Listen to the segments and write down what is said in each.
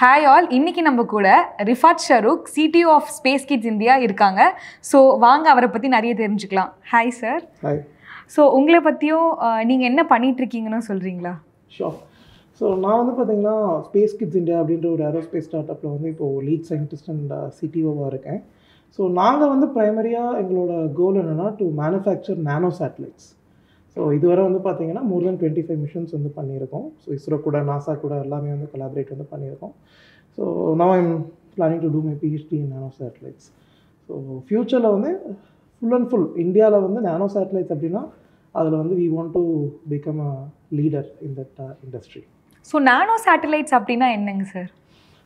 Hi all, இன்னைக்கு நம்ம கூட Rifath Sharukh, CTO of Space kids India இருக்காங்க. ஸோ வாங்க அவரை பற்றி நிறைய தெரிஞ்சுக்கலாம். Hi sir. ஹாய். ஸோ உங்களை பற்றியும் நீங்கள் என்ன பண்ணிகிட்ருக்கீங்கன்னு சொல்கிறீங்களா? ஷோர். ஸோ நான் வந்து பார்த்தீங்கன்னா ஸ்பேஸ் கிட்ஸ் இந்தியா அப்படின்ற ஒரு ஏரோஸ்பேஸ் ஸ்டார்ட் அப்பில் வந்து இப்போது லீட் சயின்டிஸ்ட் அண்ட் சிடிஓவாக இருக்கேன். ஸோ நாங்கள் வந்து ப்ரைமரியாக எங்களோட கோல் என்னென்னா to manufacture nano satellites. So இதுவரை வந்து பார்த்தீங்கன்னா மோர் தென் 25 மிஷன்ஸ் வந்து பண்ணியிருக்கோம். ஸோ இஸ்ரோ கூட நாசா கூட எல்லாமே வந்து கொலாபரேட் வந்து பண்ணியிருக்கோம். So now I'm planning to do my PhD in nano satellites. ஸோ ஃப்யூச்சரில் வந்து ஃபுல் அண்ட் ஃபுல் இந்தியாவில் வந்து நானோ சேட்டலைட்ஸ் அப்படின்னா அதில் வந்து we want to become a leader in that industry. So nano satellites அப்படின்னா என்னங்க சார்?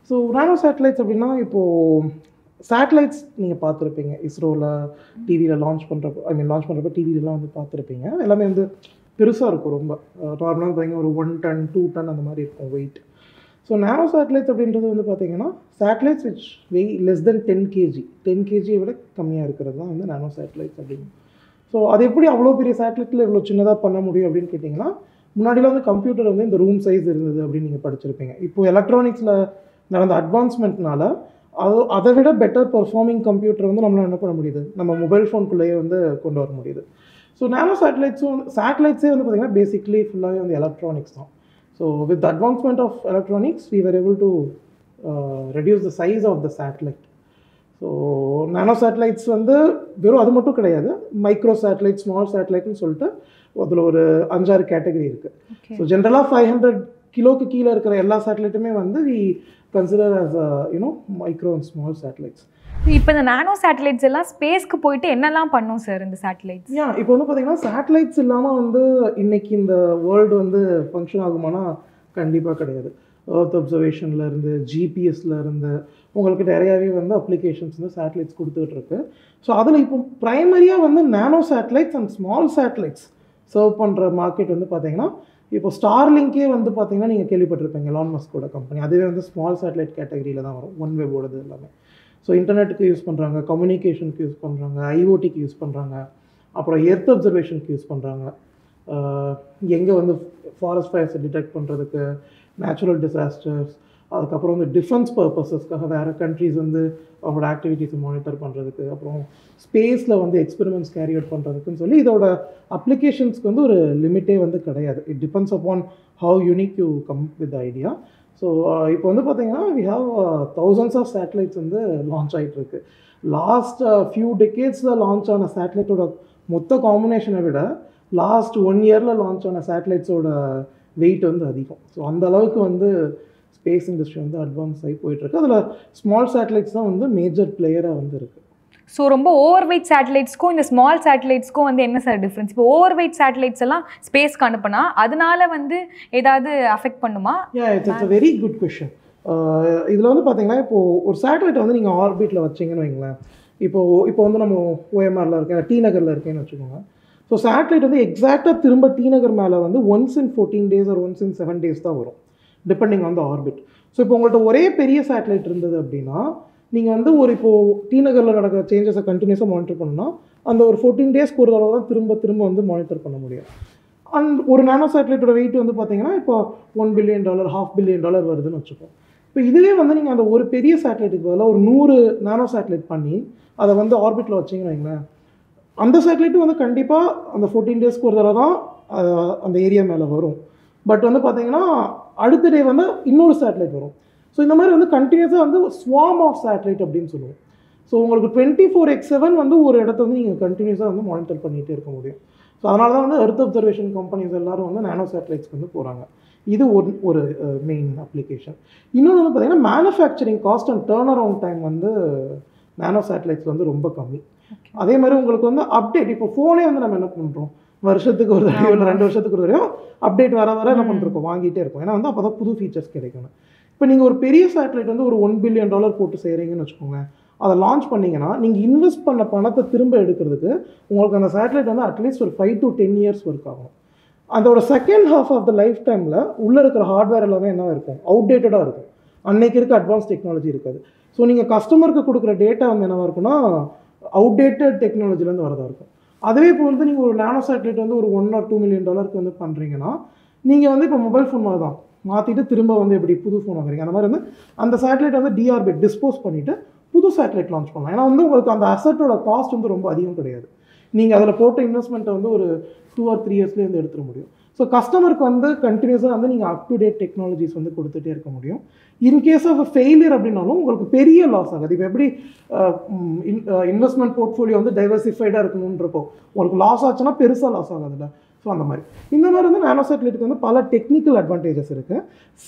ஸோ நானோ சேட்டலைட்ஸ் அப்படின்னா இப்போது சேட்டலைட்ஸ் நீங்கள் பார்த்துருப்பீங்க இஸ்ரோவில் டிவியில் லான்ச் பண்ணுறப்போ லான்ச் பண்ணுறப்போ டிவிலலாம் வந்து பார்த்துருப்பீங்க. எல்லாமே வந்து பெருசாக இருக்கும். ரொம்ப நார்மலாக பார்த்தீங்கன்னா ஒரு 1 டன் 2 டன் அந்த மாதிரி இருக்கும் வெயிட். ஸோ நானோ சேட்டலைட்ஸ் அப்படின்றது வந்து பார்த்தீங்கன்னா satellites which weigh less than 10 KG 10 கேஜியை விட கம்மியாக இருக்கிறது தான் வந்து நானோ சேட்டலைட்ஸ் அப்படின்னு. ஸோ அது எப்படி அவ்வளோ பெரிய சேட்டலைட்டில் இவ்வளோ சின்னதாக பண்ண முடியும் அப்படின்னு கேட்டிங்கன்னா, முன்னாடிலாம் வந்து கம்ப்யூட்டர் வந்து இந்த ரூம் சைஸ் இருந்தது அப்படின்னு நீங்கள் படிச்சிருப்பீங்க. இப்போது எலக்ட்ரானிக்ஸில் நடந்த அட்வான்ஸ்மெண்ட்னால அதை விட பெட்டர் பர்ஃபார்மிங் கம்ப்யூட்டர் வந்து நம்மளால் என்ன பண்ண முடியுது, நம்ம மொபைல் ஃபோனுக்குள்ளேயே வந்து கொண்டு வர முடியுது. ஸோ நானோ சேட்டலைட்ஸே வந்து பார்த்திங்கன்னா பேசிக்லி ஃபுல்லாகவே வந்து எலக்ட்ரானிக்ஸ் தான். So with advancement of electronics we were able to reduce the size of the satellite. So nano satellites வந்து வெறும் அது மட்டும் கிடையாது, மைக்ரோ சேட்டலைட், ஸ்மால் சேட்டலைட்னு சொல்லிட்டு அதில் ஒரு 5-6 கேட்டகரி இருக்குது. ஸோ ஜென்ரலாக 500 கிலோக்கு கீழே இருக்கிற எல்லா சேட்டலைட்டுமே வந்து we consider as micro and small satellites. இப்போ இந்த நானோ சேட்டலைட்ஸ் எல்லாம் ஸ்பேஸ்க்கு போயிட்டு என்னெல்லாம் பண்ணும் சார் இந்த சேட்டலைட்ஸ்? இப்போ வந்து பார்த்தீங்கன்னா சேட்டலைட்ஸ் இல்லாமல் வந்து இன்னைக்கு இந்த வேர்ல்டு வந்து ஃபங்க்ஷன் ஆகுமானா கண்டிப்பாக கிடையாது. எர்த் அப்சர்வேஷன்லேருந்து ஜிபிஎஸ்லேருந்து உங்களுக்கு நிறையாவே வந்து அப்ளிகேஷன்ஸ் வந்து சேட்டலைட்ஸ் கொடுத்துட்டு இருக்கு. ஸோ அதில் இப்போ ப்ரைமரியாக வந்து நானோ satellites and small satellites serve பண்ணுற மார்க்கெட் வந்து பார்த்தீங்கன்னா, இப்போ ஸ்டார்லிங்கே வந்து பார்த்தீங்கன்னா நீங்கள் கேள்விப்பட்டிருப்பீங்க, எலான் மஸ்கோட கம்பெனி. அதுவே வந்து ஸ்மால் சேட்டலைட் கேட்டகரியில் தான் வரும், ஒன் வெப்போடது எல்லாமே. ஸோ இன்டர்நெட்டுக்கு யூஸ் பண்ணுறாங்க, கம்யூனிகேஷனுக்கு யூஸ் பண்ணுறாங்க, ஐஓடிக்கு யூஸ் பண்ணுறாங்க, அப்புறம் எர்த் அப்சர்வேஷனுக்கு யூஸ் பண்ணுறாங்க. எங்கே வந்து ஃபாரஸ்ட் ஃபயர்ஸை டிடெக்ட் பண்ணுறதுக்கு, நேச்சுரல் டிசாஸ்டர்ஸ், அதுக்கப்புறம் வந்து டிஃபென்ஸ் பர்பஸஸ்க்காக வேறு கண்ட்ரிஸ் வந்து அவங்களோட ஆக்டிவிட்டீஸை மானிட்டர் பண்ணுறதுக்கு, அப்புறம் ஸ்பேஸில் வந்து எக்ஸ்பெரிமெண்ட்ஸ் கேரி அவுட் பண்ணுறதுக்குன்னு சொல்லி இதோட அப்ளிகேஷன்ஸ்க்கு வந்து ஒரு லிமிட்டே வந்து கிடையாது. It depends upon how unique you come with idea. So இப்போ வந்து பார்த்தீங்கன்னா we have thousands of satellites வந்து லான்ச் ஆகிட்டுருக்கு. லாஸ்ட் ஃபியூ டெக்கேட்ஸில் லான்ச் ஆன சேட்டலைட்டோட மொத்த காம்பினேஷனை விட லாஸ்ட் 1 இயரில் லான்ச் ஆன சேட்டலைட்ஸோட வெயிட் வந்து அதிகம். ஸோ அந்த அளவுக்கு வந்து ஸ்பேஸ் இண்டஸ்ட்ரி வந்து அட்வான்ஸ் ஆகி போயிட்டுருக்கு. அதில் ஸ்மால் சேட்டலைட்ஸ் தான் வந்து மேஜர் பிளேயராக வந்து இருக்குது. ஸோ ரொம்ப ஓவர் வெயிட் சேட்டலைட்ஸ்க்கும் இந்த ஸ்மால் சேட்டலைட்ஸ்க்கும் வந்து என்ன சார் டிஃப்ரென்ஸ்? இப்போ ஓவர் வெயிட் சேட்டலைட்ஸ் எல்லாம் ஸ்பேஸ்க்கு அனுப்புனா அதனால வந்து ஏதாவது அஃபெக்ட் பண்ணுமா? It's a very good question. இதில் வந்து பார்த்தீங்கன்னா இப்போது ஒரு சேட்டலைட்டை வந்து நீங்கள் ஆர்பிட்டில் வச்சிங்கன்னு வைங்களேன். இப்போ வந்து நம்ம ஓஎம்ஆரில் இருக்கேன், டி நகரில் இருக்கேன்னு வச்சுக்கோங்க. ஸோ சேட்டலைட் வந்து எக்ஸாக்டாக திரும்ப டி நகர் மேலே வந்து once in 14 days or once in 7 days தான் வரும், depending on the orbit. So இப்போ உங்கள்கிட்ட ஒரே பெரிய சேட்டலைட் இருந்தது அப்படின்னா நீங்கள் வந்து இப்போது டி நகரில் நடக்கிற சேஞ்சஸை கண்டினியூஸாக மானிட்டர் பண்ணணும்னா அந்த ஒரு 14 days ஒரு தடவை தான் திரும்ப வந்து மானிட்டர் பண்ண முடியும். அண்ட் ஒரு நானோ சேட்டலைட்டோட வெயிட் வந்து பார்த்தீங்கன்னா இப்போ $1 billion $500 million வருதுன்னு வச்சுக்கோம். இப்போ இதுவே வந்து நீங்கள் அந்த ஒரு பெரிய சேட்டலைட்டுக்கு பதிலாக ஒரு 100 நானோ சேட்டலைட் பண்ணி அதை வந்து ஆர்பிட்டில் வச்சிங்கன்னு வைங்களேன், அந்த சேட்டலைட்டும் வந்து கண்டிப்பாக அந்த 14 days ஒரு தடவை தான் அந்த ஏரியா மேலே வரும். பட் வந்து பார்த்தீங்கன்னா அடுத்த டே வந்து இன்னொரு சேட்டலைட் வரும். ஸோ இந்த மாதிரி வந்து கண்டினியூஸாக வந்து ஸ்வார்ம் ஆஃப் சேட்டலைட் அப்படின்னு சொல்லுவோம். ஸோ உங்களுக்கு 24x7 வந்து ஒரு இடத்த வந்து நீங்கள் கண்டினியூஸாக வந்து மானிட்டர் பண்ணிகிட்டே இருக்க முடியும். ஸோ அதனால தான் வந்து எர்த் அப்சர்வேஷன் கம்பெனிஸ் எல்லோரும் வந்து நானோ சேட்டலைட்ஸ்க்கு வந்து போகிறாங்க. இது ஒரு மெயின் அப்ளிகேஷன். இன்னொன்று வந்து பார்த்திங்கன்னா manufacturing cost and turn around time வந்து நானோ சேட்டலைட்ஸ் வந்து ரொம்ப கம்மி. அதே மாதிரி உங்களுக்கு வந்து அப்டேட், இப்போ ஃபோனே வந்து நம்ம என்ன பண்ணுறோம், வருஷத்துக்கு ஒரு தடவையோ இல்லை 2 வருஷத்துக்கு ஒரு தடவையோ அப்டேட் வர என்ன பண்ணுறோம், வாங்கிட்டே இருக்கும். ஏன்னா வந்து அப்போ தான் புது ஃபீச்சர்ஸ் கிடைக்கணும். இப்போ நீங்கள் ஒரு பெரிய சேட்டலைட் வந்து ஒரு $1 billion போட்டு செய்கிறீங்கன்னு வச்சுக்கோங்க, அதை லான்ச் பண்ணிங்கன்னா நீங்கள் இன்வெஸ்ட் பண்ண பணத்தை திரும்ப எடுக்கிறதுக்கு உங்களுக்கு அந்த சேட்டலைட் வந்து அட்லீஸ்ட் ஒரு 5 to 10 years ஒர்க் ஆகும். அதோட second half of the life டைமில் உள்ளே இருக்கிற ஹார்ட்வேர் எல்லாமே என்ன இருக்கும், அவுடேட்டடாக இருக்கும். அன்னைக்கு இருக்க அட்வான்ஸ் டெக்னாலஜி இருக்காது. ஸோ நீங்கள் கஸ்டமருக்கு கொடுக்குற டேட்டா வந்து என்னவாக இருக்குன்னா அவுடேட்டட் டெக்னாலஜிலேருந்து வரதாக இருக்கும். அதுவே இப்போ வந்து நீங்கள் ஒரு நானோ சேட்டலைட் வந்து ஒரு $1 or $2 million வந்து பண்ணுறீங்கன்னா நீங்கள் வந்து இப்போ மொபைல் ஃபோன் மாதிரி தான் மாற்றிட்டு திரும்ப வந்து எப்படி புது ஃபோன் வாங்குறீங்க அந்த மாதிரி வந்து அந்த சேட்டலைட் வந்து டிஆர்பிட் டிஸ்போஸ் பண்ணிவிட்டு புது சேட்டலைட் லான்ச் பண்ணலாம். ஏன்னா வந்து உங்களுக்கு அந்த அசட்டோட காஸ்ட் வந்து ரொம்ப அதிகம் கிடையாது. நீங்கள் அதில் போட்ட இன்வெஸ்ட்மெண்ட்டை வந்து ஒரு 2 or 3 yearsலேயே வந்து எடுத்துட முடியும். ஸோ கஸ்டமருக்கு வந்து கண்டினியூஸாக வந்து நீங்கள் அப் டு டேட் டெக்னாலஜிஸ் வந்து கொடுத்துட்டே இருக்க முடியும். இன்கேஸ் ஆஃப் ஃபெயிலியர் அப்படின்னாலும் உங்களுக்கு பெரிய லாஸ் ஆகாது. இப்போ எப்படி இன்வெஸ்ட்மெண்ட் போர்ட்ஃபோலியோ வந்து டைவர்சிஃபைடாக இருக்கணுன்றப்போ உங்களுக்கு லாஸ் ஆச்சுன்னா பெருசாக லாஸ் ஆகாதுல்ல. ஸோ அந்த மாதிரி இந்த மாதிரி வந்து நானோ சேட்டலைட்டுக்கு வந்து பல டெக்னிக்கல் அட்வான்டேஜஸ் இருக்குது.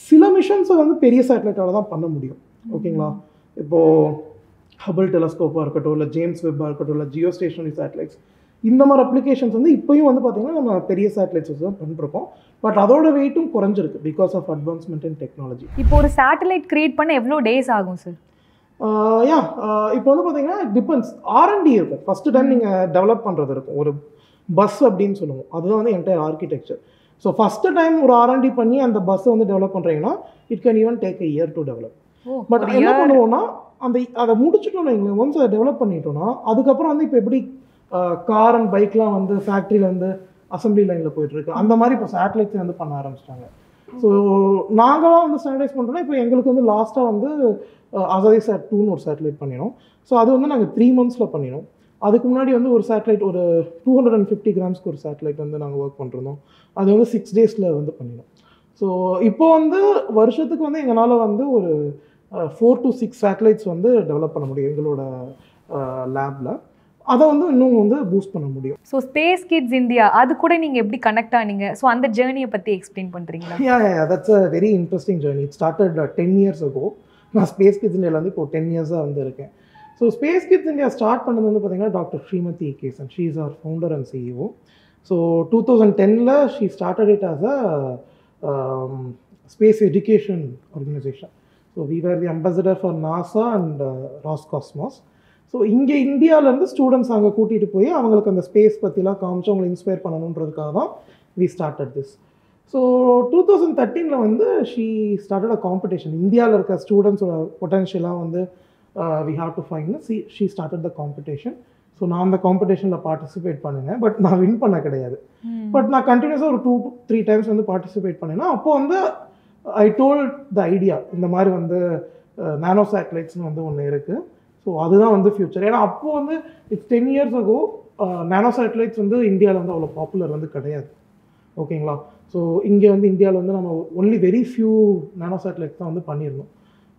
சில மிஷன்ஸை வந்து பெரிய சேட்டலைட்டால் தான் பண்ண முடியும். ஓகேங்களா? இப்போது ஹபிள் டெலஸ்கோப்பாக இருக்கட்டும், இல்லை ஜேம்ஸ் வெப்பாக இருக்கட்டும், இல்லை ஜியோ ஸ்டேஷனரி சேட்டலைட்ஸ், இந்த மாதிரி அப்ளிகேஷன்ஸ் வந்து இப்போயும் வந்து பார்த்திங்கன்னா நம்ம பெரிய சேட்டலைட்ஸ் தான் பண்ணிருக்கோம். பட் அதோட வெயிட்டும் குறைஞ்சிருக்கு because of advancement in technology. இப்போ ஒரு சேட்டலைட் கிரியேட் பண்ண எவ்வளோ டேஸ் ஆகும் சார்? இப்போ வந்து பார்த்தீங்கன்னா டிபெண்ட்ஸ். R&D இருக்கும். ஃபஸ்ட்டு டைம் நீங்கள் டெவலப் பண்ணுறது இருக்கும். ஒரு பஸ் அப்படின்னு சொல்லுவோம், அதுதான் வந்து entire architecture. So first time ஒரு R&D பண்ணி அந்த பஸ்ஸை வந்து டெவலப் பண்ணுறீங்கன்னா it can even take a year to develop. But என்ன பண்ணுவோம்னா அதை முடிச்சுட்டோம்னா எங்களுக்கு ஒன்ஸ் அதை டெவலப் பண்ணிட்டோம்னா அதுக்கப்புறம் வந்து இப்போ எப்படி கார் அண்ட் பைக்லாம் வந்து ஃபேக்ட்ரியில் வந்து அசம்பிளி லைனில் போயிட்டுருக்கு, அந்த மாதிரி இப்போ சேட்டலைட்ஸ் வந்து பண்ண ஆரம்பிச்சிட்டாங்க. ஸோ நாங்களாம் வந்து ஸ்டாண்டர்டைஸ் பண்ணுறோன்னா இப்போ எங்களுக்கு வந்து லாஸ்ட்டாக வந்து ASAT 2ன்னு ஒரு சேட்டலைட் பண்ணினோம். ஸோ அது வந்து நாங்கள் 3 months பண்ணினோம். அதுக்கு முன்னாடி வந்து ஒரு சேட்டலைட் ஒரு 250 grams ஒரு சேட்டலைட் வந்து நாங்கள் ஒர்க் பண்ணுறோம். அது வந்து 6 days வந்து பண்ணினோம். ஸோ இப்போ வந்து வருஷத்துக்கு வந்து எங்களால் வந்து ஒரு 4 to 6 சேட்டலைட்ஸ் வந்து டெவலப் பண்ண முடியும் எங்களோட லேபில். அதை வந்து இன்னும் வந்து பூஸ்ட் பண்ண முடியும். ஸோ ஸ்பேஸ் கிட்ஸ் இந்தியா அது கூட நீங்கள் எப்படி கனெக்ட் ஆனீங்க? ஸோ அந்த ஜேர்னியை பற்றி எக்ஸ்பிளைன் பண்ணுறீங்களா? That's a very interesting journey. It started 10 years ago. நான் ஸ்பேஸ் கிட்ஸ் இந்தியாவில் வந்து இப்போ 10 years வந்து இருக்கேன். So Space kids India start பண்ணது வந்து பார்த்தீங்கன்னா doctor Srimathy Kesan, she is our founder and CEO. So 2010 she started it as a space education organisation. So we were the ambassador for NASA and Roscosmos. So இங்கே இந்தியாவிலேருந்து students அங்கே கூட்டிகிட்டு போய் அவங்களுக்கு அந்த ஸ்பேஸ் பற்றிலாம் காமிச்சு அவங்களை இன்ஸ்பயர் பண்ணணுன்றதுக்காக தான் வி ஸ்டார்டட் திஸ். ஸோ 2013 வந்து ஷீ ஸ்டார்டட் அ காம்படிஷன். இந்தியாவில் இருக்க ஸ்டூடெண்ட்ஸோட பொட்டன்ஷியலாக வந்து we have to find she started the competition. So நான் அந்த காம்படிஷனில் பார்ட்டிசிபேட் பண்ணினேன். பட் நான் வின் பண்ண கிடையாது. பட் நான் கண்டினியூஸாக ஒரு 2-3 times வந்து பார்ட்டிசிபேட் பண்ணினேன். அப்போது வந்து ஐ டோல்ட் த ஐடியா இந்த மாதிரி வந்து நானோ சேட்டலைட்ஸ்னு வந்து ஒன்று இருக்குது. ஸோ அதுதான் வந்து ஃப்யூச்சர். ஏன்னா அப்போது வந்து it's 10 years ago nano satellites வந்து இந்தியாவில் வந்து அவ்வளோ பாப்புலர் வந்து கிடையாது. ஓகேங்களா? ஸோ இங்கே வந்து இந்தியாவில் வந்து நம்ம ஒன்லி வெரி ஃபியூ நானோ சேட்டலைட்ஸ் தான் வந்து பண்ணியிருந்தோம்.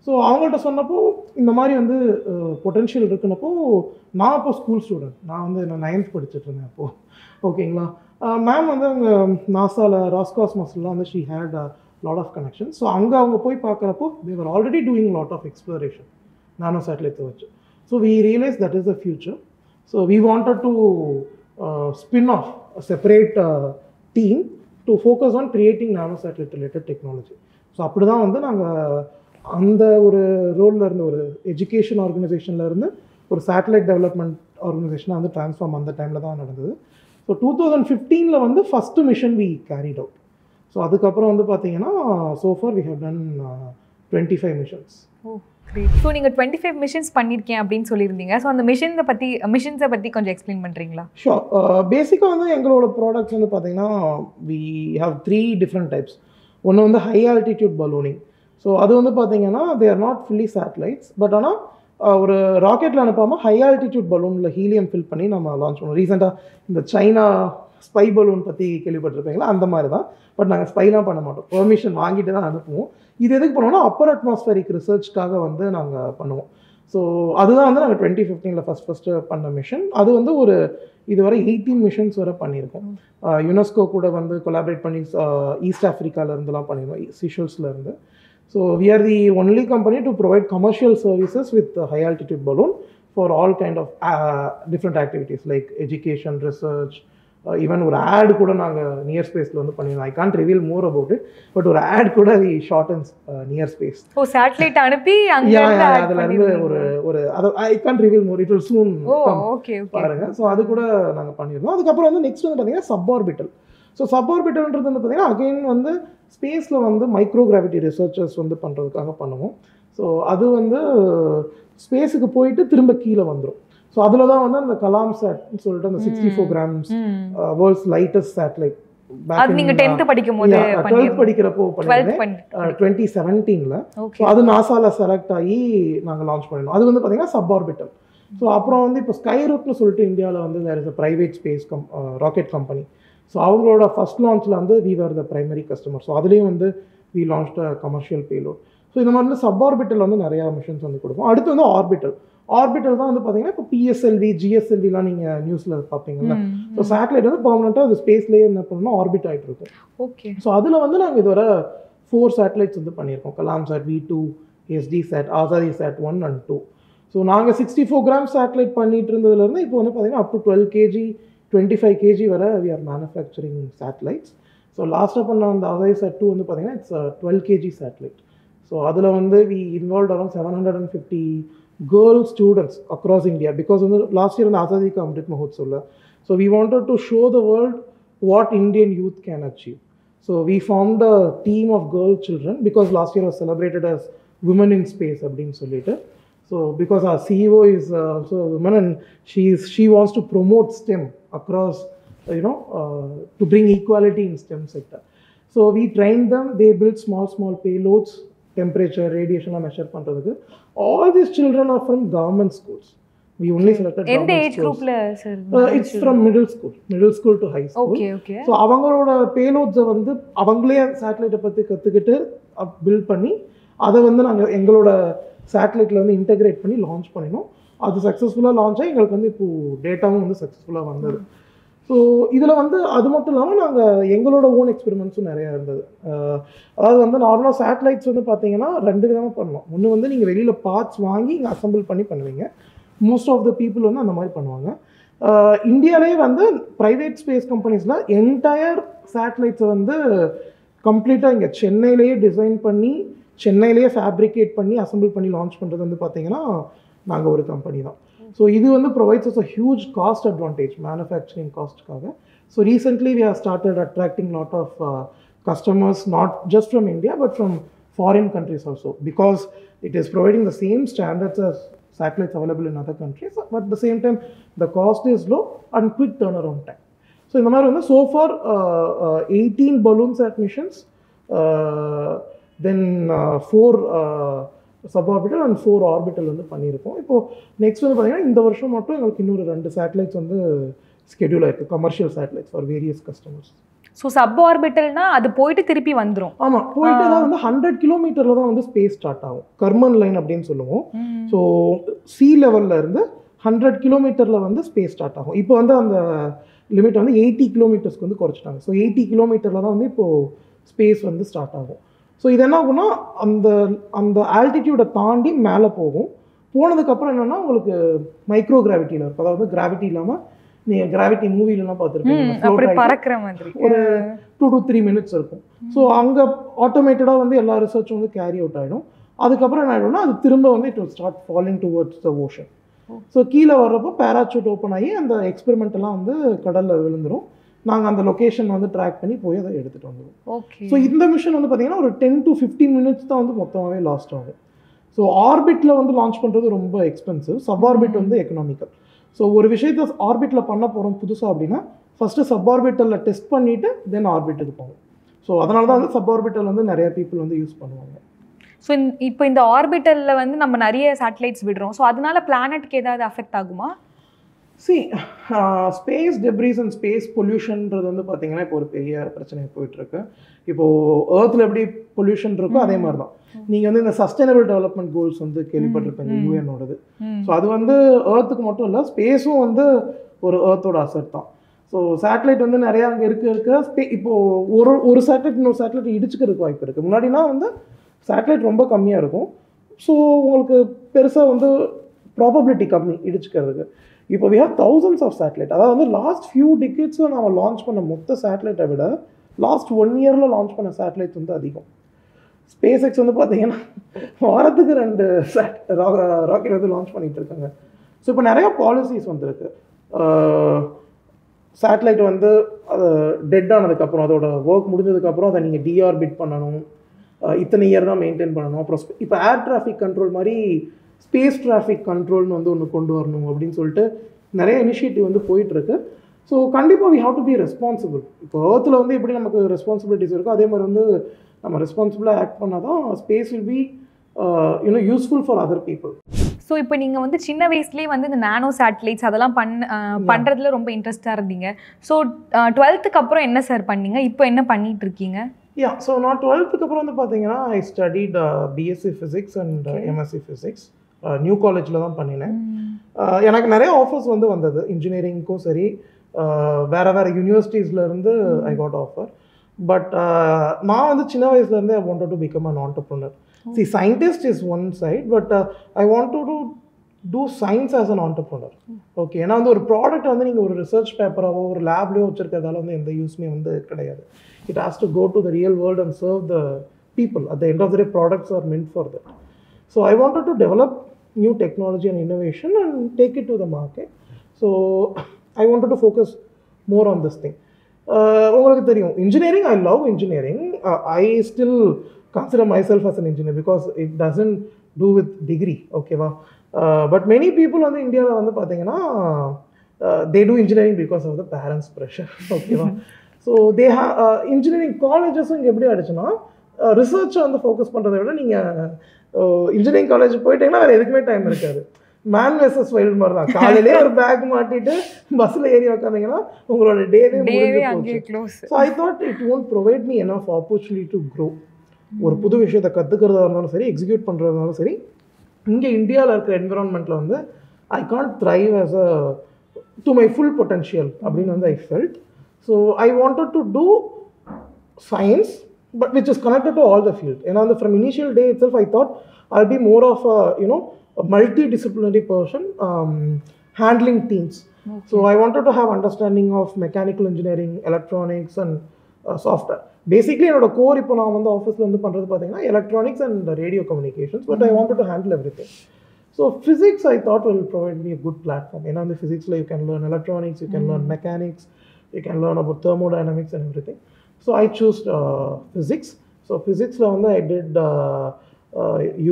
ஸோ அவங்கள்ட்ட சொன்னப்போ இந்த மாதிரி வந்து பொட்டென்ஷியல் இருக்குன்னப்போ நான் அப்போ ஸ்கூல் ஸ்டூடெண்ட், நான் வந்து நான் 9th படிச்சுட்டு இருந்தேன் அப்போது. ஓகேங்களா? மேம் வந்து அவங்க நாசாவில் ராஸ்காஸ்மாஸ்லாம் வந்து she had lot of connection. So அங்கே அவங்க போய் பார்க்குறப்போ they were already doing lot of exploration nano சேட்டலைட்ஸை வச்சு. So we realise that is the future. So we wanted to spin off a separate team to focus on creating nano satellite related technology. So அப்படி தான் வந்து நாங்கள் அந்த ஒரு ரோலில் இருந்து ஒரு எஜுகேஷன் ஆர்கனைசேஷனில் இருந்து ஒரு சேட்டலைட் டெவலப்மெண்ட் ஆர்கனைசேஷனாக வந்து ட்ரான்ஸ்ஃபார்ம் அந்த டைமில் தான் நடந்தது. ஸோ 2015 வந்து first mission we carried out. So அதுக்கப்புறம் வந்து பார்த்தீங்கன்னா so far we have done 25 missions. So நீங்கள் 25 மிஷன்ஸ் பண்ணியிருக்கேன் அப்படின்னு சொல்லியிருந்தீங்க. ஸோ அந்த மிஷன்ஸை பற்றி கொஞ்சம் எக்ஸ்பிளைன் பண்ணுறீங்களா? ஷோர். பேசிக்காக வந்து எங்களோட ப்ராடக்ட்ஸ் வந்து பார்த்தீங்கன்னா வி ஹாவ் 3 different டைப்ஸ். ஒன்று வந்து ஹை ஆல்டிடியூட் பலூனிங். ஸோ அது வந்து பார்த்தீங்கன்னா they are not fully satellites. But ஆனால் ஒரு ராக்கெட்டில் அனுப்பாமல் ஹை ஆல்டிடியூட் பலூனில் ஹீலியம் ஃபில் பண்ணி நம்ம லான்ச் பண்ணுவோம். ரீசெண்டாக இந்த சைனா ஸ்பை பலூன் பற்றி கேள்விப்பட்டிருப்பீங்களா? அந்த மாதிரி தான். பட் நாங்கள் ஸ்பைலாம் பண்ண மாட்டோம், பெர்மிஷன் வாங்கிட்டு தான் அனுப்புவோம். இது எதுக்கு பண்ணுவோம்னா அப்பர் அட்மாஸ்பரிக் ரிசர்ச்க்காக வந்து நாங்கள் பண்ணுவோம். ஸோ அதுதான் வந்து நாங்கள் 2015 ஃபஸ்ட்டு பண்ண மிஷன். அது வந்து ஒரு இதுவரை 18 மிஷன்ஸ் வரை பண்ணியிருக்கோம். யுனெஸ்கோ கூட வந்து கொலாபரேட் பண்ணி ஈஸ்ட் ஆஃப்ரிக்காவிலேருந்துலாம் பண்ணியிருந்தோம், சீஷல்ஸ்லேருந்து. So we are the only company to provide commercial services with high altitude balloon for all kind of different activities like education, research, even ஒரு ஆட் கூட நாங்கள் நியர் ஸ்பேஸில் வந்து பண்ணியிருந்தோம். I can't reveal more about it. But ஒரு ad கூட we shot and near space. ஓ satellite அனுப்பி அதுல இருந்து ஒரு அதை I can't reveal more, it will soon பாருங்க. ஸோ அது கூட நாங்கள் பண்ணியிருந்தோம். அதுக்கப்புறம் வந்து நெக்ஸ்ட் வந்து பார்த்தீங்கன்னா சப்ஆர்பிட்டல். ஸோ சப்ஆர்பிட்டல்ன்றது வந்து பார்த்தீங்கன்னா அகெயின் வந்து ஸ்பேஸில் வந்து மைக்ரோ கிராவிட்டி ரிசர்ச்சர்ஸ் வந்து பண்ணுறதுக்காக பண்ணுவோம். ஸோ அது வந்து ஸ்பேஸுக்கு போயிட்டு திரும்ப கீழே வந்துடும். ஸோ அதில் தான் வந்து அந்த கலாம் சேட்னு சொல்லிட்டு அந்த 64 grams வேர்ல்ட்ஸ் லைட்டஸ்ட் சேட்டலைட் அது நீங்க 10th படிக்கும்போது 12th படிக்கிறப்போ பண்ணிருந்தேன் 2017ல. ஸோ அது நாசால செலக்ட் ஆகி நாங்கள் லான்ச் பண்ணிருந்தோம். அது வந்து பார்த்தீங்கன்னா சப்ஆர்பிட்டல். ஸோ அப்புறம் வந்து இப்போ ஸ்கைரூட்னு சொல்லிட்டு இந்தியாவில் வந்து there is a private space rocket company. So அவங்களோட ஃபர்ஸ்ட் லான்ச்சில் வந்து we are the primary customer. So அதுலேயும் வந்து we launch a commercial payload. So இந்த மாதிரி சப்ஆர்பிட்டல் வந்து நிறையா மிஷன்ஸ் வந்து கொடுக்கும். அடுத்து வந்து ஆர்பிட்டல் தான் வந்து பார்த்தீங்கன்னா இப்போ பிஎஸ்எல்வி ஜிஎஸ்எல்விலாம் நீங்கள் நியூஸில் பார்ப்பீங்கல்ல. ஸோ சேட்டலைட் வந்து பர்மனெண்ட்டாக அது ஸ்பேஸ்லேயே என்ன பண்ணணும்னா ஆர்பிட் ஆகிட்டு இருக்கும். ஓகே. ஸோ அதில் வந்து நாங்கள் இதுவரை 4 சேட்டலைட்ஸ் வந்து பண்ணியிருக்கோம். Kalam sat V2, SD sat, Azadi sat 1 and 2. So நாங்கள் 64 grams சேட்டலைட் பண்ணிட்டு இருந்ததுலேருந்து இப்போ வந்து பார்த்தீங்கன்னா அப் டு 12 kg 25 kg வரை we are manufacturing satellites. So லாஸ்ட்டாக பண்ண அந்த ஆசாதி சாட் 2 வந்து பார்த்தீங்கன்னா இட்ஸ் 12 kg சேட்டலைட். ஸோ அதில் வந்து we involve around 750 girl students across India because last year in the Azadi Ka Amrit Mahotsav. So we wanted to show the world what Indian youth can achieve. So we formed a team of girl children because last year was celebrated as Women in Space abdin sollite. So because our CEO is also a woman and she wants to promote STEM across to bring equality in STEM sector. So we trained them, they built small payloads, temperature, radiation measure பண்றதுக்கு. All these children are from government schools. We only selected எந்த age குரூப்ல sir? It's from middle school to high school. Okay. So அவங்களோட பேலோட்ஸை வந்து அவங்களே சேட்டலைட்டை பற்றி கற்றுக்கிட்டு build பண்ணி அதை வந்து நாங்கள் எங்களோட சேட்டலைட்டில் வந்து இன்டெகிரேட் பண்ணி லான்ச் பண்ணினோம். அது சக்ஸஸ்ஃபுல்லாக லான்ச் ஆகி எங்களுக்கு வந்து இப்போது டேட்டாவும் வந்து சக்ஸஸ்ஃபுல்லாக வந்தது. ஸோ இதில் வந்து அது மட்டும் இல்லாமல் நாங்கள் எங்களோட ஓன் எக்ஸ்பெரிமெண்ட்ஸும் நிறையா இருந்தது. அதாவது வந்து நார்மலாக சேட்டலைட்ஸ் வந்து பார்த்தீங்கன்னா 2 விதமாக பண்ணலாம். ஒன்று வந்து நீங்கள் வெளியில் பார்ட்ஸ் வாங்கி இங்கே அசம்பிள் பண்ணி பண்ணுவீங்க. மோஸ்ட் ஆஃப் த பீப்புள் வந்து அந்த மாதிரி பண்ணுவாங்க. இந்தியாவிலே வந்து ப்ரைவேட் ஸ்பேஸ் கம்பெனிஸில் என்டையர் சேட்டலைட்ஸை வந்து கம்ப்ளீட்டாக இங்கே சென்னையிலேயே டிசைன் பண்ணி சென்னையிலேயே ஃபேப்ரிகேட் பண்ணி அசம்பிள் பண்ணி லான்ச் பண்ணுறது வந்து பார்த்தீங்கன்னா நாங்கள் ஒரு கம்பெனி தான். ஸோ இது வந்து provides us a huge cost advantage manufacturing காஸ்ட்டுக்காக. So recently we have started attracting lot of customers not just from India but from foreign countries also because it is providing the same standards as satellites available in other countries but at the same time the cost is low and quick turnaround time. So in the matter வந்து so far 18 balloon sat missions, then 4 suborbital and 4 orbital வந்து பண்ணியிருக்கோம். இப்போ next வந்து பார்த்தீங்கன்னா இந்த வருஷம் மட்டும் எங்களுக்கு இன்னொரு 2 சேட்டலைட்ஸ் வந்து ஸ்கெடியூல் ஆயிருக்கு, commercial satellites for various customers. So sub ஆர்பிட்டல்னா அது போயிட்டு திருப்பி வந்துடும். ஆமாம், போயிட்டு தான் வந்து 100 கிலோமீட்டரில் தான் வந்து ஸ்பேஸ் ஸ்டார்ட் ஆகும். கர்மன் லைன் அப்படின்னு சொல்லுவோம். ஸோ சி லெவலில் இருந்து 100 கிலோமீட்டரில் வந்து ஸ்பேஸ் ஸ்டார்ட் ஆகும். இப்போ வந்து அந்த லிமிட் வந்து 80 கிலோமீட்டர்ஸ்க்கு வந்து குறைச்சிட்டாங்க. ஸோ 80 கிலோமீட்டரில் தான் வந்து இப்போது ஸ்பேஸ் வந்து ஸ்டார்ட் ஆகும். ஸோ இது என்ன ஆகும்னா அந்த ஆல்டிடியூடை தாண்டி மேலே போகும். போனதுக்கப்புறம் என்னென்னா உங்களுக்கு மைக்ரோ கிராவிட்டியில் இருக்கும். அதாவது கிராவிட்டி இல்லாமல் நீங்கள் கிராவிட்டி மூவிலலாம் பார்த்துருப்பீங்க, ஒரு 2 to 3 minutes இருக்கும். ஸோ அங்கே ஆட்டோமேட்டடாக வந்து எல்லா ரிசர்ச்சும் வந்து கேரி அவுட் ஆகிடும். அதுக்கப்புறம் என்ன ஆகிடும்னா அது திரும்ப வந்து it will start falling towards the ocean. So கீழே வர்றப்போ பேராசூட் ஓப்பன் ஆகி அந்த எக்ஸ்பெரிமெண்ட் எல்லாம் வந்து கடலில் விழுந்துடும். நாங்கள் அந்த லொக்கேஷன் வந்து ட்ராக் பண்ணி போய் அதை எடுத்துகிட்டு வந்துடுவோம். ஓகே. ஸோ இந்த மிஷன் வந்து பார்த்தீங்கன்னா ஒரு 10 to 15 minutes தான் வந்து மொத்தமாகவே லாஸ்ட் ஆகும். ஸோ ஆர்பிட்டில் வந்து லான்ச் பண்ணுறது ரொம்ப எக்ஸ்பென்சிவ், சப் ஆர்பிட் வந்து எக்கனாமிக்கல். ஸோ ஒரு விஷயத்தை ஆர்பிட்டில் பண்ண போகிறோம் புதுசாக அப்படின்னா ஃபஸ்ட்டு சப் ஆர்பிட்டலில் டெஸ்ட் பண்ணிவிட்டு தென் ஆர்பிட்டுக்கு போகும். ஸோ அதனால தான் வந்து சப் ஆர்பிட்டல் வந்து நிறைய பீப்புள் வந்து யூஸ் பண்ணுவாங்க. ஸோ இப்போ இந்த ஆர்பிட்டலில் வந்து நம்ம நிறைய சேட்டலைட்ஸ் விடுறோம். ஸோ அதனால பிளானட்டுக்கு ஏதாவது அஃபெக்ட் ஆகுமா? ஸ்பேஸ் டெப்ரிஸ் அண்ட் ஸ்பேஸ் பொல்யூஷன்றது வந்து பார்த்தீங்கன்னா இப்போ ஒரு பெரிய பிரச்சனை போயிட்டுருக்கு. இப்போது ஏர்த்தில் எப்படி பொல்யூஷன் இருக்கோ அதே மாதிரி தான். நீங்கள் வந்து இந்த சஸ்டைனபிள் டெவலப்மெண்ட் கோல்ஸ் வந்து கேள்விப்பட்டிருப்பீங்க, யூஎனோடது. ஸோ அது வந்து ஏர்த்துக்கு மட்டும் இல்லை, ஸ்பேஸும் வந்து ஒரு ஏர்த்தோட அசெட் தான். ஸோ சேட்டலைட் வந்து நிறையா அங்கே இருக்க இப்போது ஒரு சேட்டலைட் இன்னொரு சேட்டலைட் இடிச்சுக்கிறதுக்கு வாய்ப்பு இருக்குது. முன்னாடினா வந்து சேட்டலைட் ரொம்ப கம்மியாக இருக்கும். ஸோ உங்களுக்கு பெருசாக வந்து ப்ராபபிலிட்டி கம்மி இடிச்சுக்கிறதுக்கு. இப்போ we have thousands of satellite. அதாவது வந்து லாஸ்ட் ஃபியூ டிகேட்ஸில் நம்ம லான்ச் பண்ண மொத்த சேட்டலைட்டை விட லாஸ்ட் 1 yearல லான்ச் பண்ண சேட்டலைட் வந்து அதிகம். ஸ்பேஸ் எக்ஸ் வந்து பார்த்தீங்கன்னா வாரத்துக்கு 2 ராக்கெட் வந்து லான்ச் பண்ணிகிட்டு இருக்காங்க. ஸோ இப்போ நிறையா பாலிசிஸ் வந்துருக்கு. சேட்டலைட் வந்து அது டெட் ஆனதுக்கப்புறம் அதோட ஒர்க் முடிஞ்சதுக்கப்புறம் அதை நீங்கள் டிஆர்பிட் பண்ணணும், இத்தனை இயர் தான் மெயின்டைன் பண்ணணும். அப்புறம் இப்போ ஏர் டிராஃபிக் கண்ட்ரோல் மாதிரி ஸ்பேஸ் டிராஃபிக் கண்ட்ரோல்னு வந்து ஒன்று கொண்டு வரணும் அப்படின்னு சொல்லிட்டு நிறைய இனிஷியேட்டிவ் வந்து போயிட்டுருக்கு. ஸோ கண்டிப்பாக we have to be responsible. இப்போ ஏர்த்தில் வந்து எப்படி நமக்கு ரெஸ்பான்சிபிலிட்டிஸ் இருக்கோ அதே மாதிரி வந்து நம்ம ரெஸ்பான்சிபிளாக ஆக்ட் பண்ணால் தான் space will be useful for other people. So இப்போ நீங்கள் வந்து சின்ன வயசுலேயே வந்து இந்த நானோ சேட்டலைட்ஸ் அதெல்லாம் பண்ணுறதுல ரொம்ப இன்ட்ரெஸ்டாக இருந்தீங்க. ஸோ 12th அப்புறம் என்ன சார் பண்ணீங்க, இப்போ என்ன பண்ணிட்டு இருக்கீங்க? ஸோ நான் 12th அப்புறம் வந்து பார்த்தீங்கன்னா ஐ studied BSc physics and MSc physics new காலேஜில் தான் பண்ணினேன். எனக்கு நிறைய ஆஃபர்ஸ் வந்து வந்தது, இன்ஜினியரிங்க்கும் சரி வேறு யூனிவர்சிட்டிஸ்லேருந்து ஐ காட் ஆஃபர். பட் நான் வந்து சின்ன வயசுலேருந்தே ஐ wanted to become an entrepreneur. See, scientist is one side, but I want to do science as an entrepreneur. Okay, ஏன்னா வந்து ஒரு ப்ராடக்ட் வந்து நீங்கள் ஒரு ரிசர்ச் பேப்பராவோ ஒரு லேப்லேயோ வச்சுருக்கிறதால வந்து எந்த யூஸ்மே வந்து கிடையாது. It has to go to the real world and serve the people. At the end of the day, products are meant for that. So I wanted to develop new technology and innovation and take it to the market. So I wanted to focus more on this thing. உங்களுக்கு தெரியும் engineering, I love engineering. I still consider myself as an engineer because it doesn't do with degree, okay va. But many people on the India la vandu pathina they do engineering because of the parents pressure, okay va. So they have engineering colleges inga eppadi adichuna research on the focus பண்றதை விட நீங்க engineering college போயிட்டீங்கன்னா வேற எதுக்குமே time இருக்காது. Man versus wild மாதிரி தான். காலையிலே ஒரு பேக் மாட்டிட்டு பஸ்ஸில் ஏறி உட்காந்தீங்கன்னா உங்களோட டேவே முடிஞ்சு போச்சு. So I thought it won't provide me enough opportunity to grow. ஒரு புது விஷயத்தை கற்றுக்கிறதா இருந்தாலும் சரி எக்ஸிக்யூட் பண்ணுறதுனாலும் சரி இங்கே இந்தியாவில் இருக்கிற என்விரான்மெண்ட்டில் வந்து I can't thrive as a to my full potential அப்படின்னு வந்து I felt. So I wanted to do science but which is connected to all the field. ஏன்னா வந்து from initial day itself I thought I be more of a multidisciplinary person handling teams. Okay. So I wanted to have understanding of mechanical engineering, electronics and software. Basically என்னோட core இப்போ நான் வந்து ஆஃபீஸில் வந்து பண்ணுறது பார்த்தீங்கன்னா electronics and radio communications, but I wanted to handle everything. So physics I thought will provide me a good platform. ஏன்னா வந்து ஃபிசிக்ஸில் you can learn electronics, you can learn mechanics, you can learn about thermodynamics and everything. So I chose physics. So physicsல வந்து I did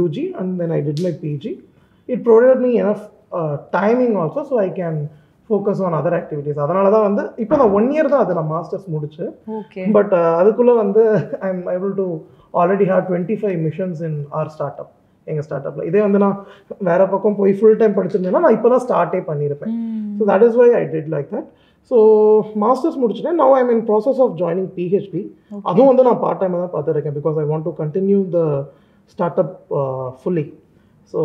UG and then I did my PG. It provided me enough timing also so I can focus on other activities. அதனால தான் வந்து இப்போ நான் 1 year தான் அது நான் மாஸ்டர்ஸ் முடிச்சு. பட் அதுக்குள்ளே வந்து I am able to already have 25 missions in our startup. எங்கள் ஸ்டார்ட்அப்பில் இதே வந்து நான் வேறு பக்கம் போய் ஃபுல் டைம் படிச்சிருந்தேன்னா நான் இப்போ தான் ஸ்டார்ட்டே பண்ணியிருப்பேன். So that is why I did like that. So masters முடிச்சுட்டேன். Now I am in process of joining PhD. அதுவும் வந்து நான் பார்ட் டைமாக தான் பார்த்துருக்கேன் because I want to continue the startup fully. So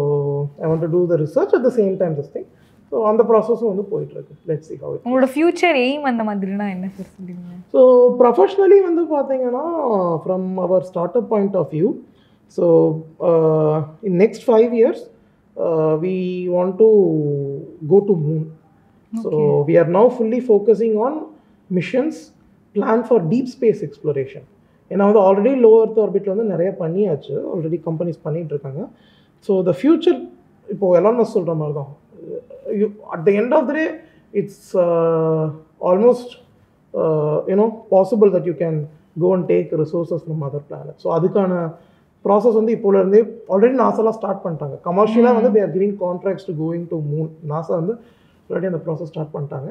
I want to do the research at the same time this thing. So on the process வந்து போயிட்டு இருக்கு. Let's see how it. உங்களோட ஃபியூச்சர் எய்ம் அந்த மாதிரினா என்ன sir சொல்றீங்க? So professionally வந்து பாத்தீங்கன்னா from our startup point of view, so in next 5 years we want to go to moon. Okay. So we are now fully focusing on missions planned for deep space exploration. ஏன்னா வந்து already low earth ஆர்பிட்ல வந்து நிறைய பண்ணியாச்சு, already companies பண்ணிட்டு இருக்காங்க. So the future இப்போது Elon Musk சொல்கிற மாதிரி தான், at the end of the day it's almost possible that you can go and take resources from other planet. So அதுக்கான ப்ராசஸ் வந்து இப்போலேருந்தே ஆல்ரெடி நாசாலாம் ஸ்டார்ட் பண்ணிட்டாங்க. கமர்ஷியலாக வந்து they are giving contracts to going to moon. NASA வந்து already அந்த process start பண்ணிட்டாங்க.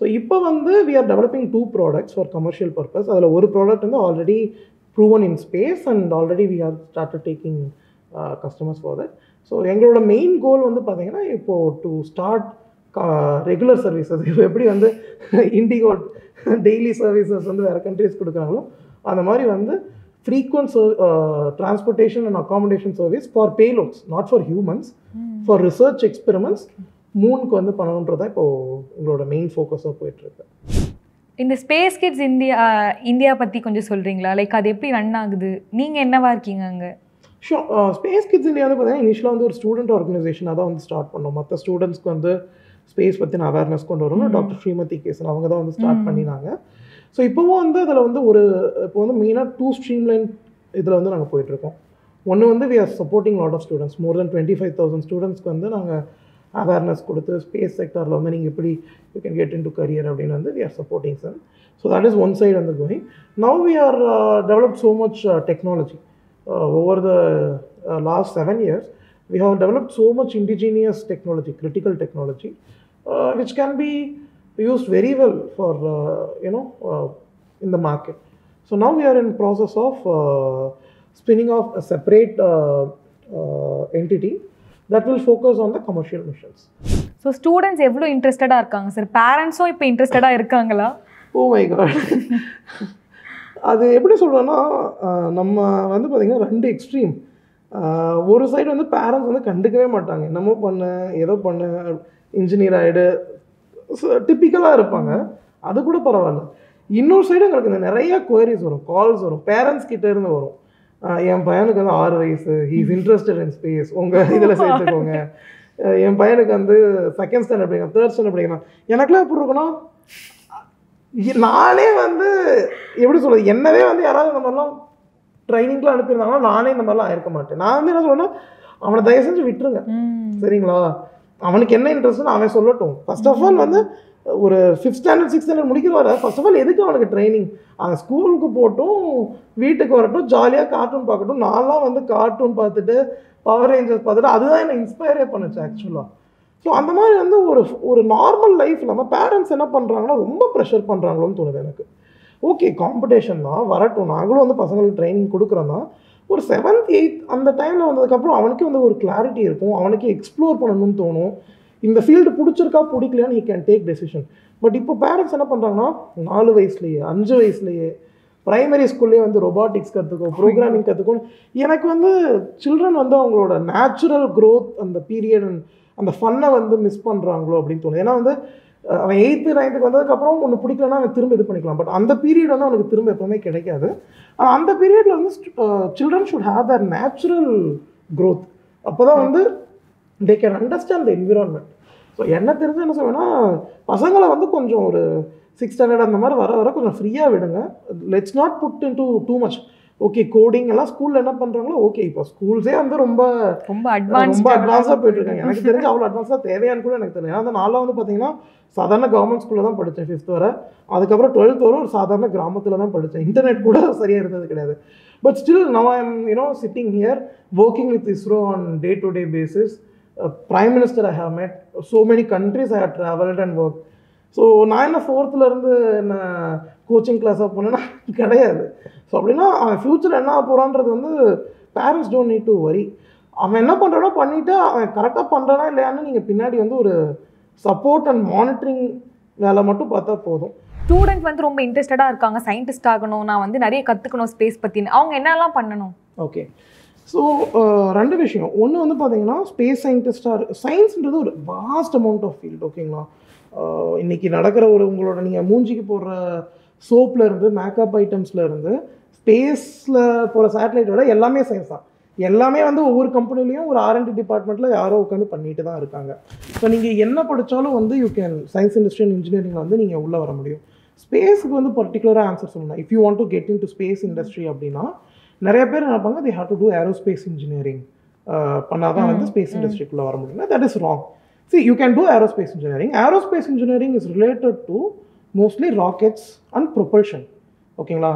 ஸோ இப்போ வந்து we are developing 2 products for commercial purpose. அதில் ஒரு ப்ராடக்ட் வந்து already proven in space and already we are started taking customers for that. So எங்களோட main goal வந்து பார்த்தீங்கன்னா இப்போது டு ஸ்டார்ட் ரெகுலர் சர்வீசஸ். இப்போ எப்படி வந்து இண்டிகோ டெய்லி சர்வீசஸ் வந்து வேறு கண்ட்ரிஸ் கொடுக்குறாங்களோ அந்த மாதிரி வந்து frequent transportation and accommodation service for payloads, not for humans, for research experiments மூணுக்கு வந்து பண்ணணுன்றதான் இப்போது எங்களோட மெயின் ஃபோக்கஸாக போயிட்டுருக்கு. இந்த ஸ்பேஸ் கிட்ஸ் இந்தியா பற்றி கொஞ்சம் சொல்கிறீங்களா? லைக் அது எப்படி ரன் ஆகுது, நீங்கள் என்னவா இருக்கீங்க அங்கே? ஷோர். ஸ்பேஸ் கிட்ஸ் இந்தியா வந்து பார்த்தீங்கன்னா இனிஷியலாக வந்து ஒரு ஸ்டூடெண்ட் ஆர்கனைசேஷனாக தான் வந்து ஸ்டார்ட் பண்ணோம். மற்ற ஸ்டூடெண்ட்ஸ்க்கு வந்து ஸ்பேஸ் பற்றின அவேர்னஸ் கொண்டு வரணும். டாக்டர் ஸ்ரீமதி கேசன் அவங்க தான் வந்து ஸ்டார்ட் பண்ணினாங்க. ஸோ இப்போவும் வந்து அதில் வந்து இப்போ வந்து மெயினாக 2 streamline இதில் வந்து நாங்கள் போயிட்டுருக்கோம். ஒன்று வந்து we are supporting lot of students, more than 25,000 ஸ்டூடெண்ட்ஸ்க்கு வந்து நாங்கள் அவேர்னஸ் கொடுத்து ஸ்பேஸ் செக்டரில் வந்து நீங்கள் எப்படி you can get into career அப்படின்னு வந்து we are supporting sir. So that is one side வந்து going. Now we are developed so much technology. Over the last 7 years, we have developed so much indigenous technology, critical technology, which can be used very well for in the market. So now we are in process of spinning off a separate entity that will focus on the commercial missions. So students எவ்வளோ இன்ட்ரெஸ்டடாக இருக்காங்க sir? பேரண்ட்ஸும் இப்போ இன்ட்ரெஸ்டடாக இருக்காங்களா? Oh my God, அது எப்படி சொல்கிறேன்னா, நம்ம வந்து பார்த்திங்கன்னா 2 எக்ஸ்ட்ரீம். ஒரு சைடு வந்து பேரண்ட்ஸ் வந்து கண்டுக்கவே மாட்டாங்க, என்னமோ பண்ண ஏதோ பண்ண இன்ஜினியர் ஆகிடு டிப்பிக்கலாக இருப்பாங்க, அது கூட பரவாயில்ல. இன்னொரு சைடு எங்களுக்கு இந்த நிறைய குவரிஸ் வரும், கால்ஸ் வரும், பேரண்ட்ஸ் கிட்டே இருந்து வரும். என் பையனுக்கு வந்து 6 வயசு, ஹீஸ் இன்ட்ரெஸ்டட் இன் ஸ்பேஸ், உங்கள் இதில் சேர்த்துக்கோங்க. என் பையனுக்கு வந்து 2nd ஸ்டாண்டர்ட் படிக்கணும், 3rd ஸ்டாண்டர்ட் படிக்கணும். எனக்குலாம் எப்படி இருக்குன்னா, நானே வந்து எப்படி சொல்கிறது, என்னவே வந்து யாராவது இந்த மாதிரிலாம் ட்ரைனிங்லாம் அனுப்பியிருந்தாங்கன்னா நானே இந்த மாதிரிலாம் ஆயிருக்க மாட்டேன். நான் வந்து என்ன சொல்றேன்னா, அவனை தயவு செஞ்சு விட்டுருங்க, சரிங்களா? அவனுக்கு என்ன இன்ட்ரெஸ்ட்னு அவன் சொல்லட்டும். ஃபர்ஸ்ட் ஆஃப் ஆல் வந்து ஒரு 5th ஸ்டாண்டர்ட் 6th ஸ்டாண்டர்ட் முடிக்கிற வர ஃபர்ஸ்ட் ஆஃப் ஆல் எதுக்கு அவனுக்கு ட்ரைனிங்? அவன் ஸ்கூலுக்கு போட்டும் வீட்டுக்கு வரட்டும், ஜாலியாக கார்ட்டூன் பார்க்கட்டும். நான்லாம் வந்து கார்ட்டூன் பார்த்துட்டு பவர் ரேஞ்சர்ஸ் பார்த்துட்டு அதுதான் என்னை இன்ஸ்பயரே பண்ணுச்சு ஆக்சுவலாக. ஸோ அந்த மாதிரி வந்து ஒரு நார்மல் லைஃப் இல்லாமல் பேரண்ட்ஸ் என்ன பண்ணுறாங்கன்னா ரொம்ப ப்ரெஷர் பண்ணுறாங்களோன்னு தோணுது எனக்கு. ஓகே, காம்படிஷன் தான் வரட்டும், நாங்களும் வந்து பசங்களுக்கு ட்ரைனிங் கொடுக்குறோம் தான். ஒரு 7th 8th அந்த டைமில் வந்ததுக்கப்புறம் அவனுக்கே வந்து ஒரு கிளாரிட்டி இருக்கும், அவனுக்கு எக்ஸ்ப்ளோர் பண்ணணும்னு தோணும். இந்த ஃபீல்டு பிடிச்சிருக்கா பிடிக்கலையான்னு he can take decision. But இப்போ பேரண்ட்ஸ் என்ன பண்ணுறாங்கன்னா 4 வயசுலேயே 5 வயசுலேயே ப்ரைமரி ஸ்கூல்லேயே வந்து ரொபாட்டிக்ஸ் கற்றுக்கோ, ப்ரோக்ராமிங் கற்றுக்கோன்னு. எனக்கு வந்து சில்ட்ரன் வந்து அவங்களோட நேச்சுரல் க்ரோத் அந்த பீரியட் அந்த ஃபன்னை வந்து மிஸ் பண்ணுறாங்களோ அப்படின்னு தோணுது. ஏன்னா வந்து அவன் 8th 9th வந்ததுக்கப்புறம் ஒன்று பிடிக்கலன்னா அவன் திரும்ப இது பண்ணிக்கலாம். பட் அந்த பீரியட் வந்து அவனுக்கு திரும்ப எப்போவுமே கிடைக்காது. ஆனால் அந்த பீரியடில் வந்து children should have Dhar natural growth. அப்போ தான் வந்து they can understand the environment. So என்ன தெரிஞ்சு என்ன சொல்லுவேன்னா, பசங்களை வந்து கொஞ்சம் ஒரு 6th ஸ்டாண்டர்ட் அந்த மாதிரி வர வர கொஞ்சம் ஃப்ரீயாக விடுங்க. Let's not put in too much. Okay, coding எல்லாம் ஸ்கூலில் என்ன பண்ணுறாங்களோ ஓகே. இப்போ ஸ்கூல்ஸே வந்து ரொம்ப அட்வான்ஸாக போயிட்டுருக்காங்க. எனக்கு தெரிஞ்சு அவ்வளோ அட்வான்ஸாக தேவையானு கூட எனக்கு தெரியல. ஏன்னா நான்லாம் வந்து பார்த்தீங்கன்னா சாதாரண கவர்மெண்ட் ஸ்கூலில் தான் படித்தேன் 5th வரை. அதுக்கப்புறம் 12th வரை ஒரு சாதாரண கிராமத்தில் தான் படித்தேன். இன்டர்நெட் கூட சரியாக இருந்தது கிடையாது. But still now I M sitting here working with ISRO on day-to-day basis. Prime Minister I have met, so many countries I have traveled and worked. So நான் என்ன 4th என்ன கோச்சிங் கிளாஸாக போனேன்னா கிடையாது. ஸோ அப்படின்னா அவன் ஃப்யூச்சர் என்ன ஆக போகிறான்றது வந்து parents don't need to worry. அவன் என்ன பண்ணுறானோ பண்ணிவிட்டு அவன் கரெக்டாக பண்ணுறானா இல்லையான்னு நீங்கள் பின்னாடி வந்து ஒரு சப்போர்ட் அண்ட் மானிட்டரிங் வேலை மட்டும் பார்த்தா போதும். ஸ்டூடெண்ட் வந்து ரொம்ப இன்ட்ரெஸ்டடாக இருக்காங்க, சயின்டிஸ்ட் ஆகணும், நான் வந்து நிறைய கற்றுக்கணும் ஸ்பேஸ் பற்றின்னு, அவங்க என்னெல்லாம் பண்ணணும்? ஓகே, ஸோ 2 விஷயம். ஒன்று வந்து பார்த்தீங்கன்னா ஸ்பேஸ் சயின்டிஸ்டாக, சயின்ஸ்ன்றது ஒரு வாஸ்ட் அமௌண்ட் ஆஃப் ஃபீல்டு. ஓகேங்களா? இன்றைக்கி நடக்கிற உங்களோட நீங்கள் மூஞ்சிக்கு போடுற சோப்பில் இருந்து மேக்கப் ஐட்டம்ஸில் இருந்து ஸ்பேஸில் போகிற சேட்டலைட்டோட எல்லாமே சயின்ஸ் தான். எல்லாமே வந்து ஒவ்வொரு கம்பெனிலையும் ஒரு R&D டிபார்ட்மெண்ட்டில் யாரோ உட்காந்து பண்ணிட்டு தான் இருக்காங்க. ஸோ நீங்கள் என்ன படித்தாலும் வந்து you can science industry and இன்ஜினியரிங்கில் வந்து நீங்கள் உள்ளே வர முடியும். ஸ்பேஸுக்கு வந்து பர்டிகுலராக ஆன்சர் சொல்லணும். If you want to get in to space industry அப்படின்னா நிறைய பேர் நினைப்பாங்க they have to do aerospace engineering பண்ணால் தான் வந்து ஸ்பேஸ் இண்டஸ்ட்ரிக்குள்ளே வர முடியும். That is wrong. See, you can do aerospace engineering. Aerospace engineering is related to mostly rockets and propulsion. ஓகேங்களா?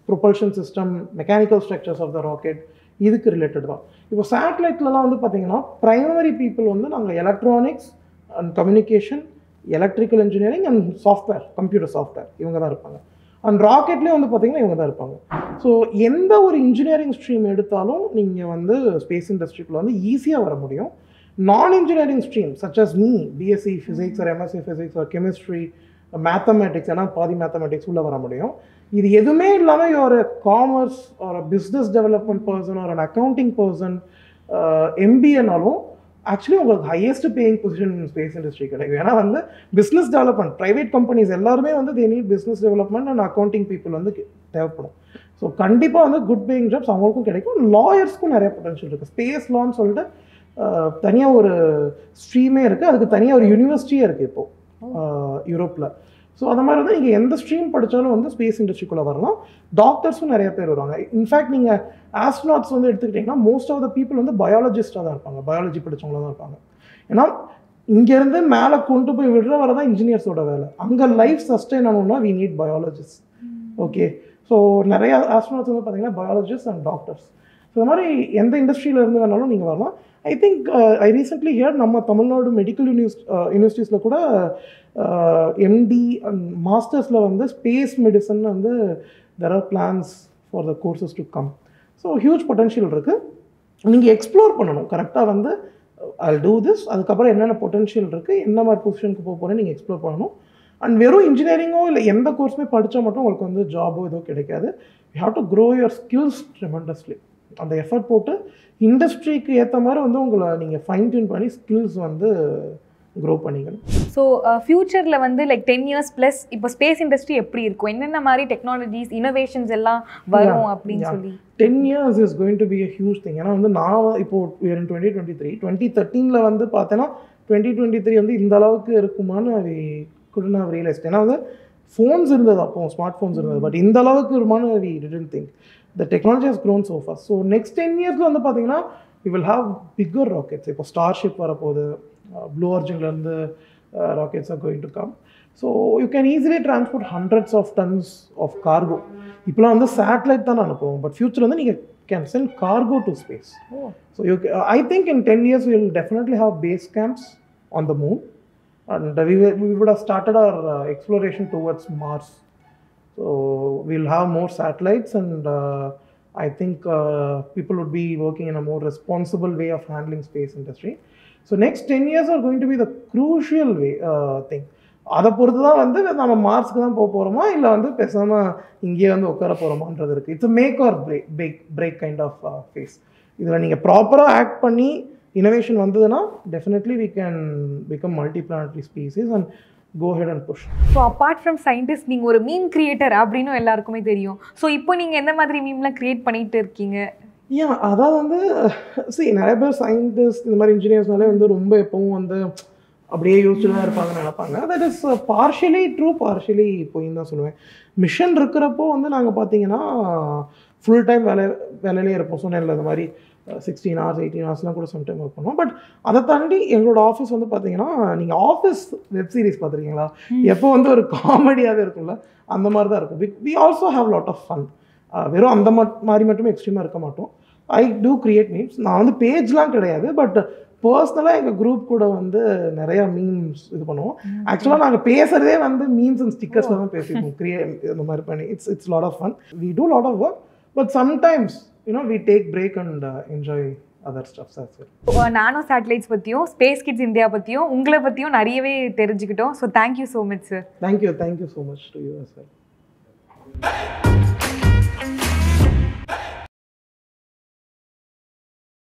Propulsion system, mechanical structures of the rocket, இதுக்கு related தான். இப்போ சேட்டலைட்லலாம் வந்து பார்த்தீங்கன்னா ப்ரைமரி பீப்புள் வந்து நாங்கள் electronics and communication, electrical engineering and software, computer software, இவங்க தான் இருப்பாங்க. அண்ட் ராக்கெட்லேயும் வந்து பார்த்தீங்கன்னா இவங்க தான் இருப்பாங்க. ஸோ எந்த ஒரு இன்ஜினியரிங் ஸ்ட்ரீம் எடுத்தாலும் நீங்கள் வந்து ஸ்பேஸ் இண்டஸ்ட்ரிக்குள்ளே வந்து ஈஸியாக வர முடியும். நான்-இன்ஜினியரிங் stream such as me, BSc Physics or MSc Physics or Chemistry, Mathematics, ஏன்னா பாதி மேத்தமெட்டிக்ஸ் உள்ளே வர முடியும். இது எதுவுமே இல்லாமல் ஒரு காமர்ஸ் ஒரு பிஸ்னஸ் டெவலப்மெண்ட் பர்சன் ஒரு அக்கௌண்டிங் பர்சன் MBAனாலும் ஆக்சுவலி உங்களுக்கு highest paying position space industry கிடைக்கும். ஏன்னா வந்து பிஸ்னஸ் டெவலப்மெண்ட், ப்ரைவேட் கம்பெனிஸ் எல்லாருமே வந்து they need business development and accounting people வந்து தேவைப்படும். ஸோ கண்டிப்பாக வந்து குட் பேயிங் ஜாப்ஸ் அவங்களுக்கும் கிடைக்கும். லாயர்ஸ்க்கும் நிறைய பொட்டன்ஷியல் இருக்குது. ஸ்பேஸ் லான்னு சொல்லிட்டு தனியாக ஒரு ஸ்ட்ரீமே இருக்குது, அதுக்கு தனியாக ஒரு யூனிவர்சிட்டியே இருக்குது இப்போது யூரோப்பில். ஸோ அந்த மாதிரி வந்து நீங்கள் எந்த ஸ்ட்ரீம் படித்தாலும் வந்து ஸ்பேஸ் இண்டஸ்ட்ரிக்குள்ளே வரலாம். டாக்டர்ஸும் நிறைய பேர் வருவாங்க. இன்ஃபேக்ட் நீங்கள் ஆஸ்ட்ரோனாட்ஸ் வந்து எடுத்துக்கிட்டிங்கன்னா மோஸ்ட் ஆஃப் த பீப்புள் வந்து பயாலஜிஸ்ட்டாக தான் இருப்பாங்க, பயாலஜி படித்தவங்களாக தான் இருப்பாங்க. ஏன்னா இங்கேருந்து மேலே கொண்டு போய் விடுற வர தான் இன்ஜினியர்ஸோட வேலை. அங்கே லைஃப் சஸ்டெயின் ஆகணும்னா we need biologist. Okay, so நிறைய ஆஸ்ட்ரோனாட்ஸ் வந்து பார்த்தீங்கன்னா பயாலஜிஸ்ட் அண்ட் டாக்டர்ஸ். ஸோ இந்த மாதிரி எந்த இண்டஸ்ட்ரியில் இருந்து வேணாலும் நீங்கள் வரலாம். I think I recently hear நம்ம தமிழ்நாடு மெடிக்கல் யூனிவர்சிட்டிஸில் கூட எம்டி அண்ட் மாஸ்டர்ஸில் வந்து ஸ்பேஸ் மெடிசன் வந்து there are plans for the courses to come. So huge potential இருக்குது. நீங்கள் எக்ஸ்ப்ளோர் பண்ணணும் கரெக்டாக வந்து I'll do this. அதுக்கப்புறம் என்னென்ன பொட்டன்ஷியல் இருக்குது, என்ன மாதிரி பொசிஷனுக்கு போக போகிறேன்னு நீங்கள் எக்ஸ்ப்ளோர் பண்ணணும். அண்ட் வெறும் இன்ஜினியரிங்கோ இல்லை எந்த கோர்ஸுமே படித்தா மட்டும் உங்களுக்கு வந்து ஜாபோ ஏதோ கிடைக்காது. You have to grow your skills tremendously. அந்த எஃபர்ட் போட்டு இண்டஸ்ட்ரிக்கு ஏற்ற மாதிரி வந்து உங்களை நீங்கள் ஃபைன் டியூன் பண்ணி ஸ்கில்ஸ் வந்து க்ரோ பண்ணிக்கணும். ஸோ ஃப்யூச்சரில் வந்து லைக் 10 years ப்ளஸ் இப்போ ஸ்பேஸ் இண்டஸ்ட்ரி எப்படி இருக்கும், என்னென்ன மாதிரி டெக்னாலஜிஸ் இனோவேஷன்ஸ் எல்லாம் வரும் அப்படின்னு சொல்லி 10 years is going to be a huge thing. ஏன்னா வந்து நான் இப்போது in 2013 வந்து பார்த்தேன்னா 2023 வந்து இந்த அளவுக்கு இருக்குமான்னு அது couldn't have realized. ஏன்னா வந்து ஃபோன்ஸ் இருந்தது, அப்போ ஸ்மார்ட் ஃபோன்ஸ் இருந்தது, பட் இந்த அளவுக்கு இருக்குமான்னு we didn't think. The technology has grown so fast. So next 10 yearsல வந்து பார்த்தீங்கன்னா we will have bigger rockets. இப்போ Starship வரப்போகுது, Blue Originலேருந்து rockets are going to come. So you can easily transport hundreds of tons of cargo. இப்போலாம் வந்து satellite தான் அனுப்புவோம், but future வந்து நீங்கள் can send cargo to space. So I think in 10 years we will definitely have base camps on the moon, and we would have started our exploration towards Mars. So we'll have more satellites, and I think people would be working in a more responsible way of handling space industry. So next 10 years are going to be the crucial way thing. அதை பொறுத்து தான் வந்து நம்ம மார்ஸ்க்கு தான் போக போகிறோமா இல்லை வந்து பேசாமல் இங்கேயே வந்து உட்கார போகிறோமான்றது இருக்குது. It's make or break kind of phase. இதில் நீங்கள் ப்ராப்பராக ஆக்ட் பண்ணி இனோவேஷன் வந்ததுன்னா definitely we can become multi-planetary species and go ahead and push. So apart from scientist நீங்கள் ஒரு மீம் கிரியேட்டர் அப்படின்னு எல்லாருக்குமே தெரியும். ஸோ இப்போ நீங்கள் எந்த மாதிரி மீம்லாம் கிரியேட் பண்ணிட்டு இருக்கீங்க? ஏன் அதாவது வந்து நிறைய பேர் சயின்டிஸ்ட் இந்த மாதிரி இன்ஜினியர்ஸ்னாலே வந்து ரொம்ப எப்பவும் வந்து அப்படியே யோசிச்சுட்டு தான் இருப்பாங்கன்னு நினைப்பாங்க. That is partially true, partially போயின்னு தான் சொல்லுவேன். மிஷன் இருக்கிறப்போ வந்து நாங்கள் பார்த்தீங்கன்னா ஃபுல் டைம் வேலையிலே இருப்போம். சொன்னேன்ல இந்த மாதிரி 16 hours 18 hours கூட சம்டைம் ஒர்க் பண்ணுவோம். பட் அதை தாண்டி எங்களோட ஆஃபீஸ் வந்து பார்த்தீங்கன்னா நீங்கள் ஆஃபீஸ் வெப் சீரிஸ் பார்த்துருக்கீங்களா, எப்போ வந்து ஒரு காமெடியாகவே இருக்கும்ல, அந்த மாதிரி தான் இருக்கும். We also have lot of fun. வெறும் அந்த மாதிரி மட்டுமே எக்ஸ்ட்ரீமாக இருக்க மாட்டோம். I do create memes. நான் வந்து பேஜ்லாம் கிடையாது, பட் பர்சனலாக எங்கள் குரூப் கூட வந்து நிறையா மீம்ஸ் இது பண்ணுவோம். ஆக்சுவலாக நாங்கள் பேசுகிறதே வந்து மீம்ஸ் அண்ட் ஸ்டிக்கர்ஸில் தான் பேசிப்போம். இந்த மாதிரி பண்ணி it's lot of fun. We do lot of work, but sometimes we take break and enjoy other stuff as well. Nano satellites பற்றியும் ஸ்பேஸ் கிட்ஸ் இந்தியா பற்றியும் உங்களை பற்றியும் நிறையவே தெரிஞ்சுக்கிட்டோம். So thank you so much sir. Thank you so much to you as well.